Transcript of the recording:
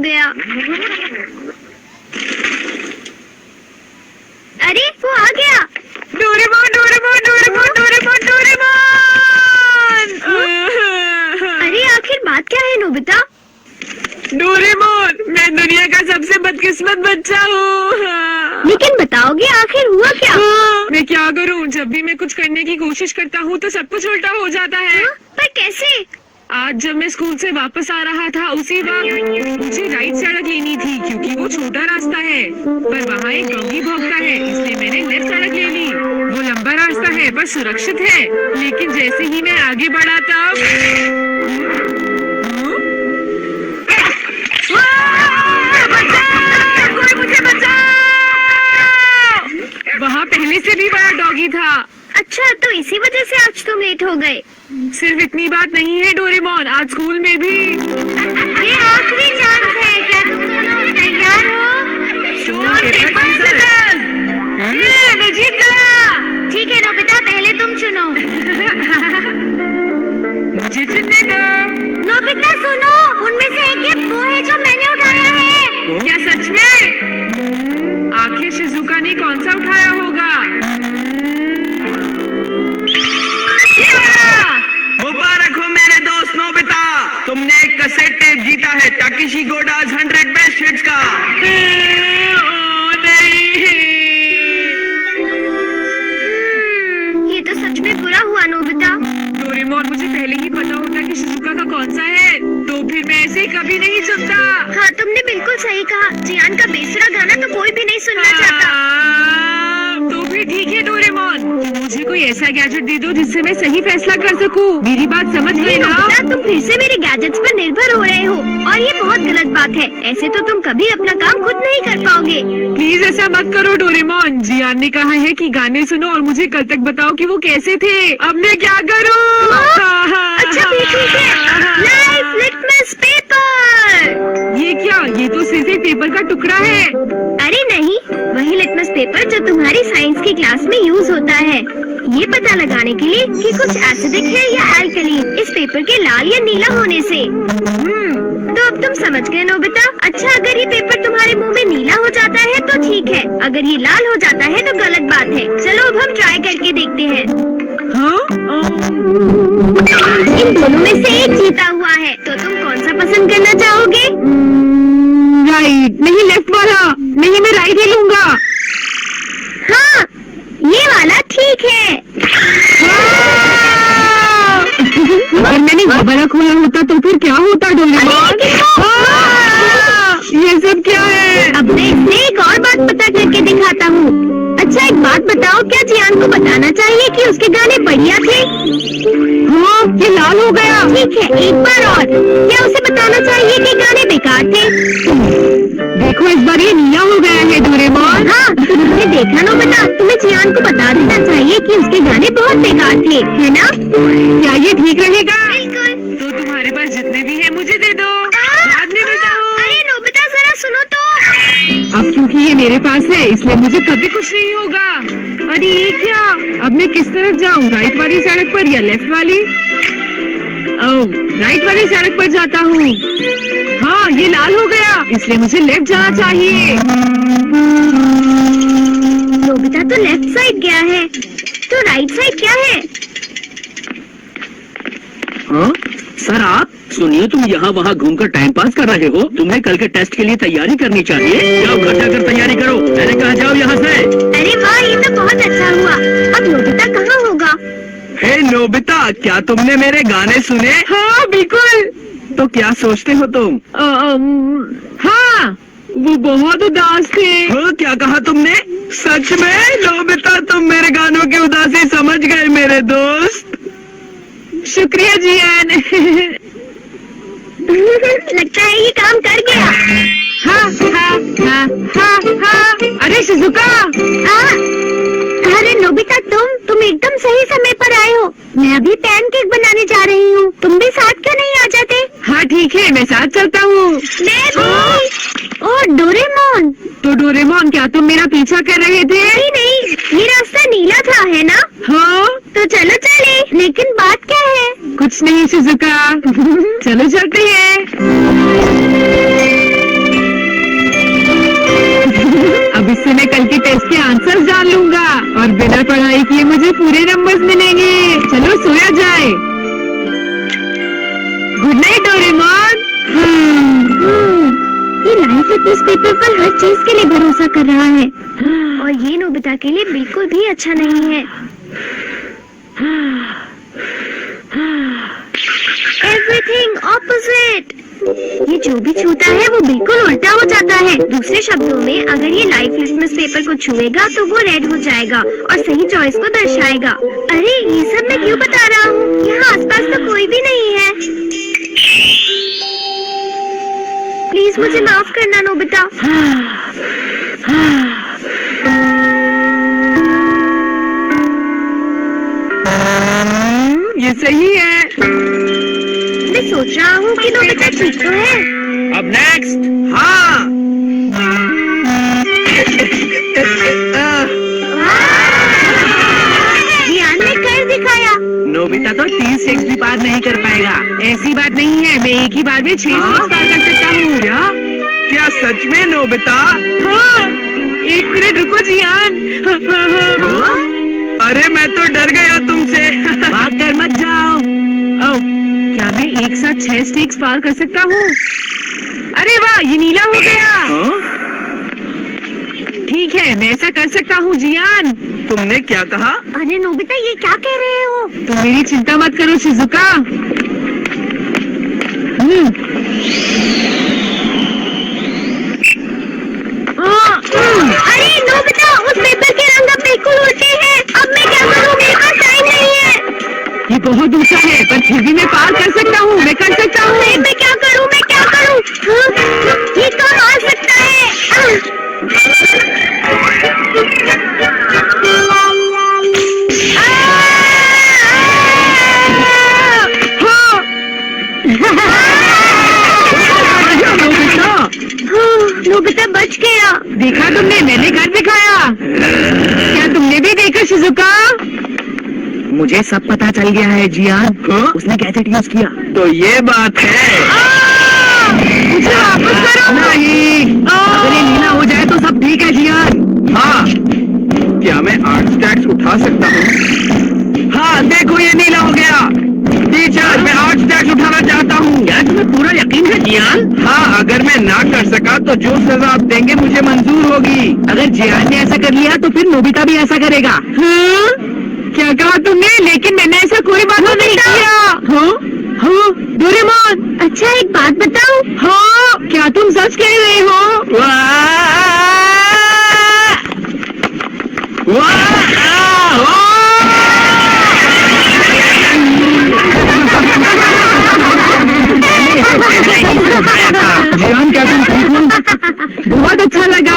गया। अरे वो आ गया। Doraemon Doraemon Doraemon Doraemon Doraemon. अरे आखिर बात क्या है नोबिता? डोरेमोन, मैं दुनिया का सबसे बदकिस्मत बच्चा हूँ। लेकिन बताओगे आखिर हुआ क्या? मैं क्या करूँ? जब भी मैं कुछ करने की कोशिश करता हूँ तो सब कुछ उल्टा हो जाता है। पर कैसे? आज जब मैं स्कूल से वापस आ रहा था उसी वक्त मुझे राइट सड़क लेनी थी क्योंकि वो छोटा रास्ता है, पर वहाँ एक डॉगी भौंकता है, इसलिए मैंने लेफ्ट सड़क ले ली। वो लंबा रास्ता है पर सुरक्षित है, लेकिन जैसे ही मैं आगे बढ़ा तब कोई मुझे बचाओ! वहाँ पहले से भी बड़ा डॉगी था। अच्छा, तो इसी वजह से आज तुम लेट हो गए। सिर्फ इतनी बात नहीं है डोरेमोन, आज स्कूल में भी। ये आखिरी चांस है, क्या तुम दोनों तैयार हो? मैं जीत गया। ठीक है नोबिता, पहले तुम चुनो। मुझे चुनने दो। नोबिता सुनो, उनमें से एक गिफ्ट वो है जो मैंने उठाया है। क्या सच में? आखिर शिजुका ने कौन सा उठाया होगा? मुबारक हो मेरे दोस्त नोबिता, तुमने एक कैसेट टेप जीता है ताकेशी गोडाज 100 बेस्ट हिट्स का। ये तो सच में बुरा हुआ नोबिता। डोरेमोन, मुझे पहले ही पता होता कि शिजुका का कौन सा है तो फिर मैं ऐसे कभी नहीं सुनता। हाँ, तुमने बिल्कुल सही कहा। जियान का बेसुरा गाना तो कोई भी नहीं सुनना चाहता। तो फिर ठीक है डोरेमोन, मुझे कोई ऐसा गैजेट दे दो जिससे मैं सही फैसला कर सकूं। मेरी बात समझ गए ना? तुम फिर से मेरे गैजेट्स पर निर्भर हो रहे हो और ये बहुत गलत बात है। ऐसे तो तुम कभी अपना काम खुद नहीं कर पाओगे। प्लीज ऐसा मत करो डोरेमोन। जियान ने कहा है कि गाने सुनो और मुझे कल तक बताओ कि वो कैसे थे। अब मैं क्या करूं? अच्छा भी ठीक है। Life litmus paper. ये क्या? ये तो सिर्फ एक पेपर का टुकड़ा है। अरे नहीं, वही लिटमस पेपर जो तुम्हारी साइंस की क्लास में यूज होता है, ये पता लगाने के लिए कि कुछ एसिडिक है या अल्कलीन इस पेपर के लाल या नीला होने से। तो अब तुम समझ गए नोबिता। अच्छा, अगर ये पेपर तुम्हारे मुंह में नीला हो जाता है तो ठीक है, अगर ये लाल हो जाता है तो गलत बात है। चलो अब हम ट्राई करके देखते हैं। इन दोनों में से एक जीता हुआ है, तो तुम कौन सा पसंद करना चाहोगे? राइट नहीं, लेफ्ट वाला नहीं, मैं राइट ही लूंगा। हाँ, ये वाला ठीक है। अगर मैंने वो वाला खोला होता तो फिर क्या होता डोरेमोन? ये सब क्या है? अब मैं इसमें एक और बात पता करके दिखाता हूँ। अच्छा, एक बात बताओ, क्या जियान को बताना चाहिए कि उसके गाने बढ़िया थे? हाँ, ये लाल हो गया। ठीक है, एक बार और। क्या उसे बताना चाहिए कि गाने बेकार थे? देखो, इस बार ये नीला हो गया है डोरेमोन। हाँ, तुमने देखा ना बेटा, तुम्हें जियान को बता देना चाहिए कि उसके गाने बहुत बेकार थे, है ना? क्या ये ठीक रहेगा? बिल्कुल। तो तुम्हारे पास जितने भी है मुझे दे दो, बाद में बताओ। अरे नोबिता, जरा सुनो तो। अब क्योंकि ये मेरे पास है इसलिए मुझे कभी कुछ नहीं होगा। अरे ये क्या? अब मैं किस तरफ जाऊँ, राइट वाली सड़क पर या लेफ्ट वाली? ओह, राइट वाली सड़क पर जाता हूँ। हाँ, ये लाल हो गया इसलिए मुझे लेफ्ट जाना चाहिए। नोबिता तो लेफ्ट साइड गया है, तो राइट साइड क्या है? हाँ? सर आप सुनिए, तुम यहाँ वहाँ घूमकर टाइम पास कर रहे हो। तुम्हें कल के टेस्ट के लिए तैयारी करनी चाहिए। जाओ घर जाकर तैयारी करो। मैंने कहा जाओ यहाँ से। अरे वाह, ये तो बहुत अच्छा हुआ। अब नोबिता कहाँ होगा? हे नोबिता, क्या तुमने मेरे गाने सुने? हाँ बिल्कुल। तो क्या सोचते हो तुम? हाँ, वो बहुत उदास थे। हाँ, क्या कहा तुमने? सच में नोबिता, तुम मेरे गानों की उदासी समझ गए मेरे दोस्त। शुक्रिया जियान। लगता है ये काम कर गया। हाँ हाँ हाँ हाँ हाँ। अरे शिजुका। अरे नोबिता, तुम एकदम सही समय पर आए हो। मैं अभी पैनकेक बनाने जा रही हूँ। तुम भी साथ क्यों नहीं आ जाते? हाँ ठीक है, मैं साथ चलता हूँ। मैं भी। और डोरेमोन। तो डोरेमोन, क्या तुम मेरा पीछा कर रहे थे? नहीं, ये रास्ता नीला था, है ना? हाँ। तो चलो चले। लेकिन बात क्या है? कुछ नहीं शिजुका। चलो चलते हैं। लगातार पढ़ाई किए मुझे पूरे नंबर्स मिलेंगे। चलो सोया जाए। Good night Doraemon. ये लाइफ फिटनेस पेपर पर हर चीज के लिए भरोसा कर रहा है और ये नोबिता के लिए बिल्कुल भी अच्छा नहीं है। Everything opposite. ये जो भी छूता है वो बिल्कुल उल्टा हो जाता है। दूसरे शब्दों में अगर ये लाइफ लिटमस पेपर को छुएगा तो वो रेड हो जाएगा और सही चॉइस को दर्शाएगा। अरे ये सब मैं क्यों बता रहा हूँ? यहाँ आसपास तो कोई भी नहीं है। प्लीज मुझे माफ करना नोबिता। ये सही है। मैं सोच रहा हूँ कि नोबिता ठीक तो है। अब नेक्स्ट। हाँ। जियान ने कर दिखाया। नोबिता तो 30 स्टेप्स भी पार नहीं कर पाएगा। ऐसी बात नहीं है, मैं एक ही बार में 6 हाँ? पार कर सकता हूँ। क्या सच में नोबिता? हाँ, 1 मिनट रुको जियान। अरे मैं तो डर गया तुमसे। भाग कर मत जाओ। ओह, क्या मैं एक साथ 6 स्टेक्स पार कर सकता हूँ? अरे वाह, ये नीला हो गया। हाँ? ठीक है, मैं ऐसा कर सकता हूँ जियान। तुमने क्या कहा? अरे नोबिता ये क्या कह रहे हो? तुम मेरी चिंता मत करो शिजुका। अरे नोबिता उस पेपर के रंग अब बिल्कुल उल्टे हैं। अब मैं क्या करूँ? मेरे पास टाइम नहीं है। ये बहुत ऊंचा है पर फिर भी मैं पार कर सकता हूँ। मैं कर सकता हूँ। मैं क्या करूँ? मैं क्या करूँ? ये कम आ सकता है। नोबिता बच गया। देखा तुमने, मैंने कर दिखाया। क्या तुमने भी देखा शिजुका? मुझे सब पता चल गया है जियान। उसने गैजेट यूज किया। तो ये बात है। मुझे वापस करो। नहीं, अगर ये नीला हो जाए तो सब ठीक है जियान। हाँ, क्या मैं 8 स्टैक्स उठा सकता हूँ? हाँ, देखो ये नीला हो गया। टीचर, मैं 8 स्टैक्स उठाना चाहता हूँ। क्या तुम्हें पूरा यकीन है जियान? हाँ, अगर मैं ना कर सका तो जो सजा आप देंगे मुझे मंजूर होगी। अगर जियान ने ऐसा कर लिया तो फिर नोबिता भी ऐसा करेगा। हाँ? क्या कहा तुमने? लेकिन मैंने ऐसा कोई बात नहीं किया। हाँ? हाँ? डोरेमोन, अच्छा एक बात बताऊं? हाँ, क्या तुम सच कह रहे हो? जियान, क्या तुम ठीक हो? बहुत अच्छा लगा।